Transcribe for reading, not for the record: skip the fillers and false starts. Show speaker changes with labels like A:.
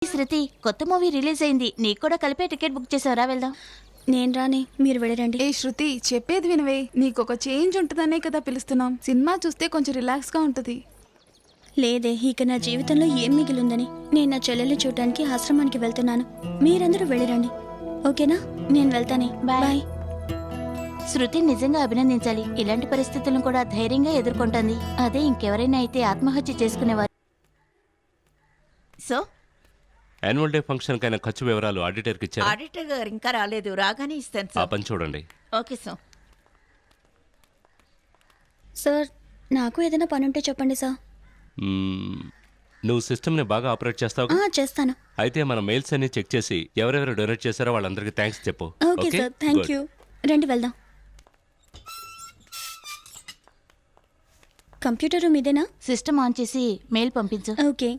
A: శృతి, కొత్త movie release అయింది. నీకు కూడా కలిపే టికెట్ బుక్ చేసావరా? వెళ్దాం.
B: నేను రాని, మీరు వెళ్ళరండి.
C: ఏ శృతి, చెప్పేది వినవే. నీకొక చేంజ్ ఉంటుందనే కదా పిలుస్తున్నాం. సినిమా చూస్తే కొంచెం రిలాక్స్గా ఉంటుంది.
B: లేదే, ఇక నా జీవితంలో ఏం మిగిలిందని. నేను నా చెల్లెల్ని చూడటానికి ఆశ్రమానికి వెళ్తున్నాను. మీరందరూ వెళ్ళరండి, ఓకేనా? నేను వెళ్తానే. బాయ్.
A: శృతి నిజంగా అభినందించాలి. ఇలాంటి పరిస్థితులను కూడా ధైర్యంగా ఎదుర్కొంటుంది. అదే ఇంకెవరైనా అయితే ఆత్మహత్య చేసుకునేవారు.
D: సో
E: యాన్యువల్ డే ఫంక్షన్ కైనా ఖర్చు వివరాలు ఆడిటర్కి ఇచ్చారు.
D: ఆడిటర్ గారు ఇంకా రాలేదు, రాగానే ఇస్తాను
E: ఆ
D: సార్.
E: పని చూడండి.
D: Okay sir.
B: సార్, నాకు ఏదైనా పని ఉంటే చెప్పండి సార్.
E: నువ్వు సిస్టమ్ని బాగా ఆపరేట్ చేస్తావు.
B: చేస్తాను.
E: అయితే మన మెయిల్స్ అన్ని చెక్ చేసి ఎవరెవరు డొనేట్ చేశారో వాళ్ళందరికీ థ్యాంక్స్ చెప్పు.
B: Okay sir, thank you. రండి వెళ్దాం. కంప్యూటర్ రూమ్ ఇదేనా?
A: సిస్టమ్ ఆన్ చేసి మెయిల్ పంపించు.
B: ఓకే.